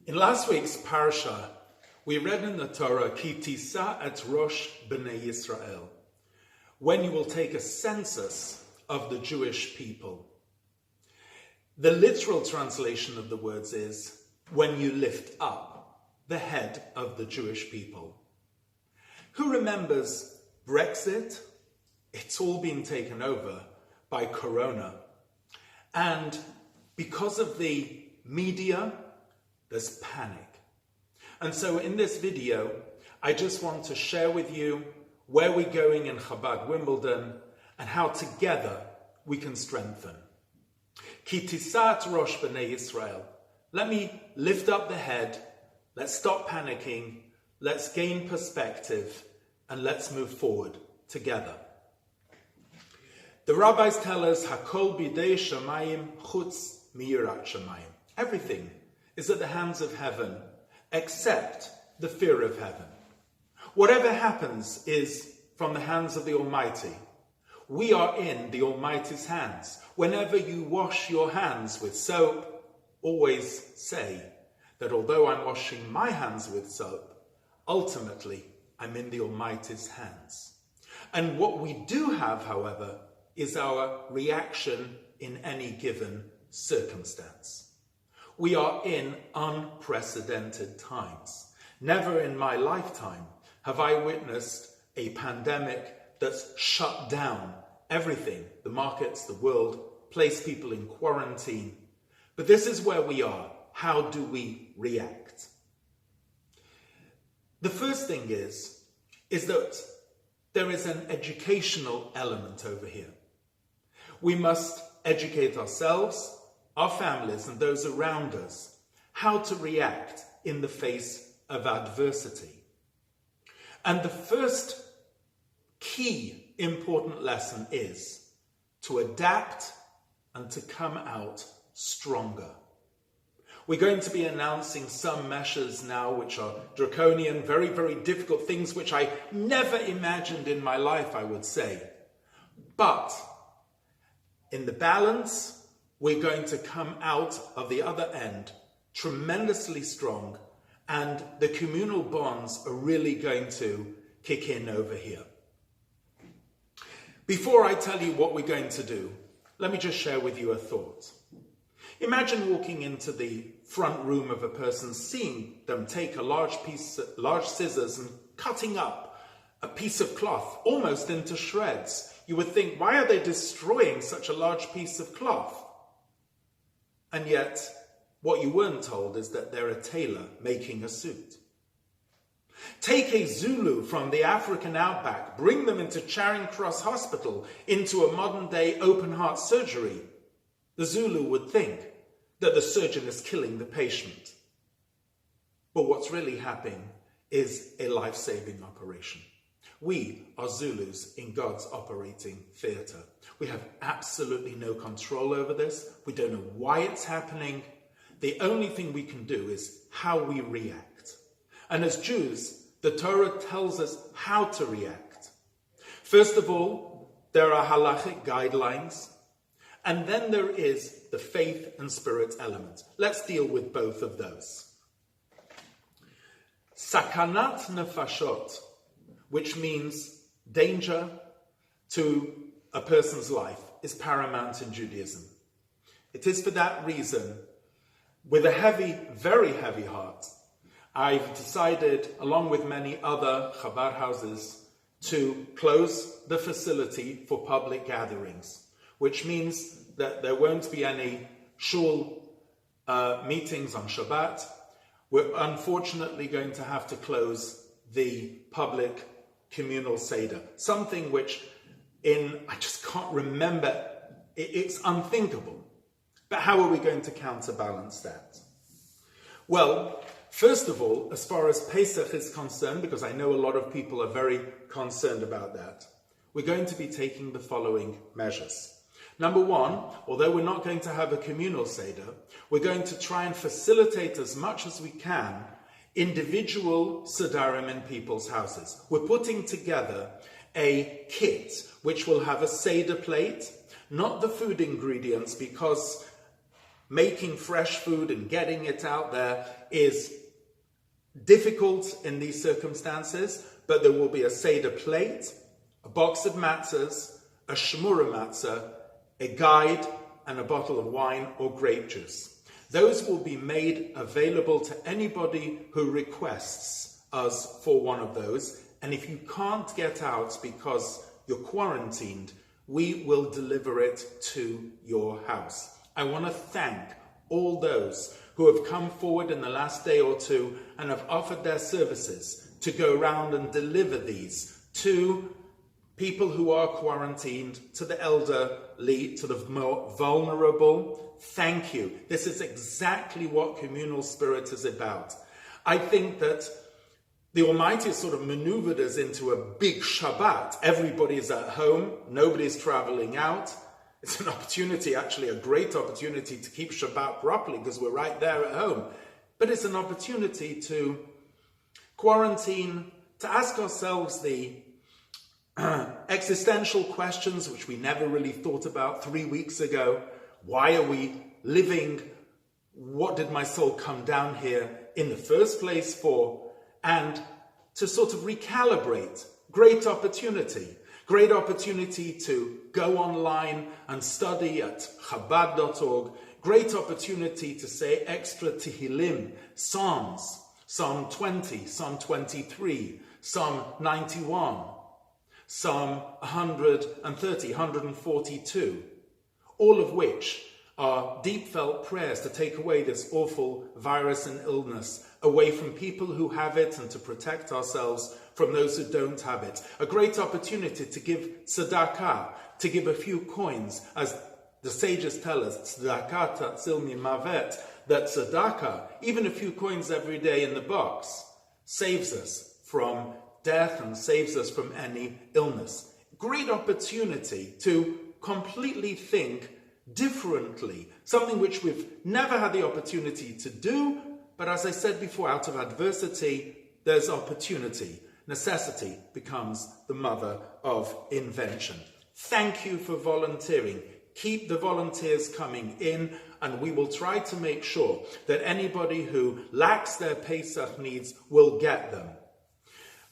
In last week's parasha, we read in the Torah, Ki tisa et rosh b'nei Yisrael, when you will take a census of the Jewish people. The literal translation of the words is, when you lift up the head of the Jewish people. Who remembers Brexit? It's all been taken over by Corona. And because of the media, there's panic. And so in this video, I just want to share with you where we're going in Chabad Wimbledon and how together we can strengthen. Ki tisat rosh b'nei Yisrael. Let me lift up the head. Let's stop panicking. Let's gain perspective and let's move forward together. The rabbis tell us, Hakol bidei shamayim chutz miyirat shamayim. Everything is at the hands of heaven except the fear of heaven. Whatever happens is from the hands of the Almighty. We are in the Almighty's hands. Whenever you wash your hands with soap, always say that although I'm washing my hands with soap, ultimately I'm in the Almighty's hands. And what we do have, however, is our reaction in any given circumstance. We are in unprecedented times. Never in my lifetime have I witnessed a pandemic that's shut down everything, the markets, the world, placed people in quarantine. But this is where we are. How do we react? The first thing is that there is an educational element over here. We must educate ourselves, our families, and those around us how to react in the face of adversity. And the first key important lesson is to adapt and to come out stronger. We're going to be announcing some measures now which are draconian, very, very difficult things which I never imagined in my life, I would say. But in the balance, we're going to come out of the other end tremendously strong, and the communal bonds are really going to kick in over here. Before I tell you what we're going to do, let me just share with you a thought. Imagine walking into the front room of a person, seeing them take a large scissors and cutting up a piece of cloth almost into shreds. You would think, why are they destroying such a large piece of cloth? And yet, what you weren't told is that they're a tailor making a suit. Take a Zulu from the African outback, bring them into Charing Cross Hospital, into a modern-day open-heart surgery. The Zulu would think that the surgeon is killing the patient. But what's really happening is a life-saving operation. We are Zulus in God's operating theatre. We have absolutely no control over this. We don't know why it's happening. The only thing we can do is how we react. And as Jews, the Torah tells us how to react. First of all, there are halachic guidelines, and then there is the faith and spirit element. Let's deal with both of those. Sakanat nefashot, which means danger to a person's life, is paramount in Judaism. It is for that reason, with a heavy, very heavy heart, I've decided, along with many other Chabad houses, to close the facility for public gatherings, which means that there won't be any shul meetings on Shabbat. We're unfortunately going to have to close the public communal Seder, something which I just can't remember, it's unthinkable. But how are we going to counterbalance that? Well, first of all, as far as Pesach is concerned, because I know a lot of people are very concerned about that, we're going to be taking the following measures. Number one, although we're not going to have a communal Seder, we're going to try and facilitate as much as we can individual Sedarim in people's houses. We're putting together a kit which will have a Seder plate, not the food ingredients, because making fresh food and getting it out there is difficult in these circumstances, but there will be a Seder plate, a box of matzahs, a shmura matzah, a guide, and a bottle of wine or grape juice. Those will be made available to anybody who requests us for one of those. And if you can't get out because you're quarantined, we will deliver it to your house. I want to thank all those who have come forward in the last day or two and have offered their services to go around and deliver these to people who are quarantined, to the elderly, to the more vulnerable. Thank you. This is exactly what communal spirit is about. I think that the Almighty has sort of maneuvered us into a big Shabbat. Everybody's at home. Nobody's traveling out. It's an opportunity, actually a great opportunity to keep Shabbat properly because we're right there at home. But it's an opportunity to quarantine, to ask ourselves the existential questions which we never really thought about 3 weeks ago. Why are we living? What did my soul come down here in the first place for? And to sort of recalibrate. Great opportunity. Great opportunity to go online and study at Chabad.org. Great opportunity to say extra Tehillim, Psalms, Psalm 20, Psalm 23, Psalm 91, Psalm 130, 142, all of which are deep felt prayers to take away this awful virus and illness away from people who have it and to protect ourselves from those who don't have it. A great opportunity to give tzedakah, to give a few coins, as the sages tell us, tzedakah tatzil mimavet, that tzedakah, even a few coins every day in the box, saves us from death and saves us from any illness. Great opportunity to completely think differently, something which we've never had the opportunity to do, but as I said before, out of adversity, there's opportunity. Necessity becomes the mother of invention. Thank you for volunteering. Keep the volunteers coming in, and we will try to make sure that anybody who lacks their Pesach needs will get them.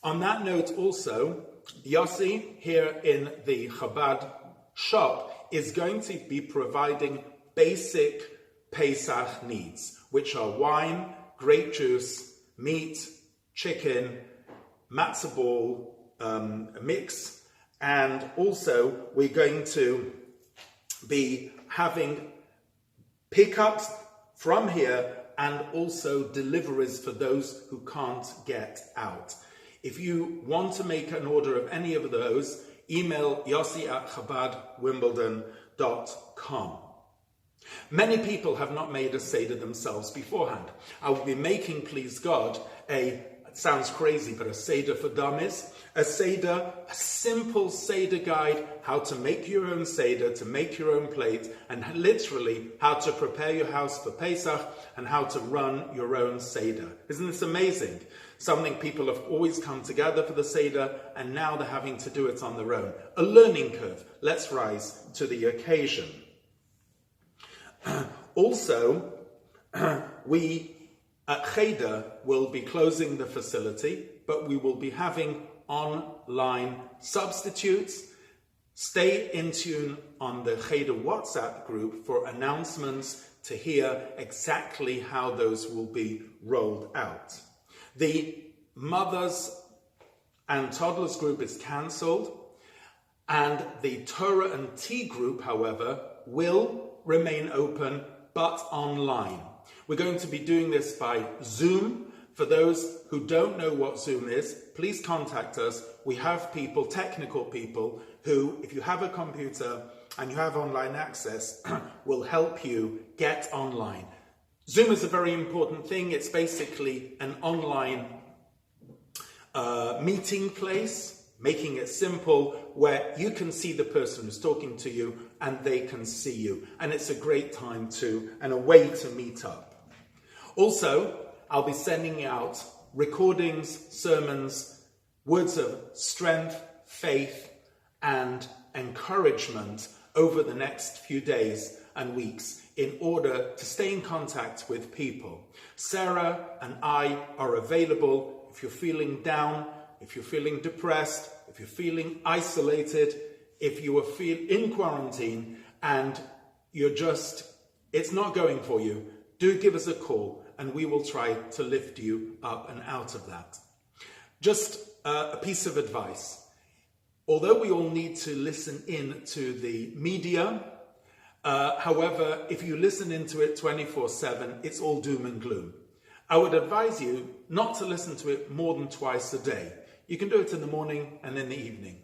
On that note also, Yossi here in the Chabad shop is going to be providing basic Pesach needs, which are wine, grape juice, meat, chicken, matzah ball mix, and also we're going to be having pickups from here and also deliveries for those who can't get out. If you want to make an order of any of those, email yossi@chabadwimbledon.com. Many people have not made a Seder themselves beforehand. I will be making, please God, it sounds crazy, but a Seder for dummies. A Seder, a simple Seder guide, how to make your own Seder, to make your own plate, and literally how to prepare your house for Pesach and how to run your own Seder. Isn't this amazing? Something people have always come together for the Seder, and now they're having to do it on their own. A learning curve. Let's rise to the occasion. Also, we at Cheder will be closing the facility, but we will be having online substitutes. Stay in tune on the Cheder WhatsApp group for announcements to hear exactly how those will be rolled out. The mothers and toddlers group is cancelled, and the Torah and Tea group, however, will remain open, but online. We're going to be doing this by Zoom. For those who don't know what Zoom is, please contact us. We have people, technical people, who, if you have a computer and you have online access, will help you get online. Zoom is a very important thing. It's basically an online meeting place, making it simple, where you can see the person who's talking to you and they can see you. And it's a great time and a way to meet up. Also, I'll be sending out recordings, sermons, words of strength, faith, and encouragement over the next few days and weeks in order to stay in contact with people. Sarah and I are available if you're feeling down, if you're feeling depressed, if you're feeling isolated, if you are in quarantine and it's not going for you. Do give us a call and we will try to lift you up and out of that. Just a piece of advice. Although we all need to listen in to the media, however, if you listen into it 24/7, it's all doom and gloom. I would advise you not to listen to it more than twice a day. You can do it in the morning and in the evening.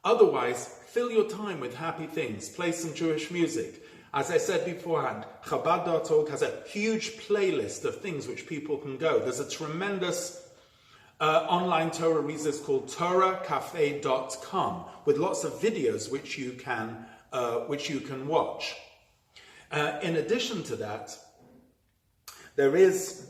Otherwise, fill your time with happy things. Play some Jewish music. As I said beforehand, Chabad.org has a huge playlist of things which people can go. There's a tremendous online Torah resource called TorahCafe.com with lots of videos which you can watch. In addition to that, there is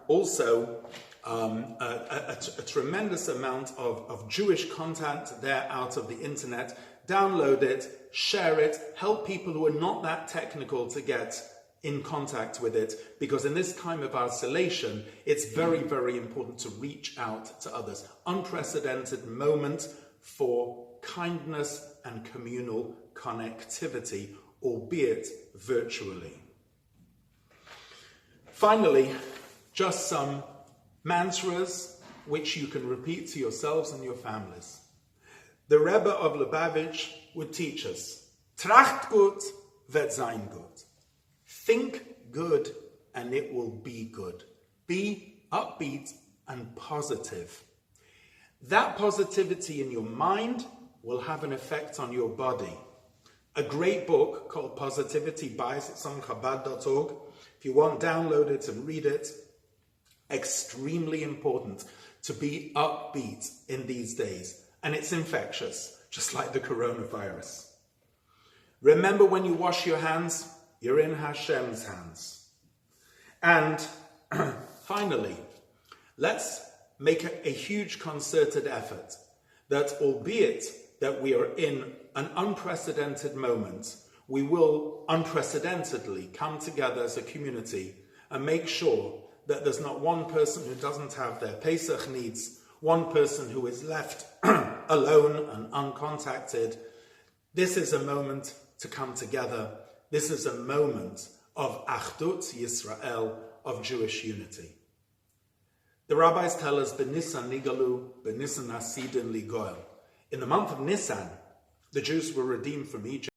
also a tremendous amount of Jewish content there out of the internet. Download it, share it, help people who are not that technical to get in contact with it, because in this time of isolation, it's very, very important to reach out to others. Unprecedented moment for kindness and communal connectivity, albeit virtually. Finally, just some mantras which you can repeat to yourselves and your families. The Rebbe of Lubavitch would teach us, Tracht gut, wird sein gut. Think good and it will be good. Be upbeat and positive. That positivity in your mind will have an effect on your body. A great book called Positivity Bias, it's on Chabad.org. If you want, download it and read it. Extremely important to be upbeat in these days. And it's infectious, just like the coronavirus. Remember, when you wash your hands, you're in Hashem's hands. And finally, let's make a huge concerted effort that, albeit that we are in an unprecedented moment, we will unprecedentedly come together as a community and make sure that there's not one person who doesn't have their Pesach needs, one person who is left alone and uncontacted. This is a moment to come together. This is a moment of Achdut Yisrael, of Jewish unity. The rabbis tell us, B'Nisan Nigalu, B'Nisan Hasidin Ligoel. In the month of Nisan, the Jews were redeemed from Egypt.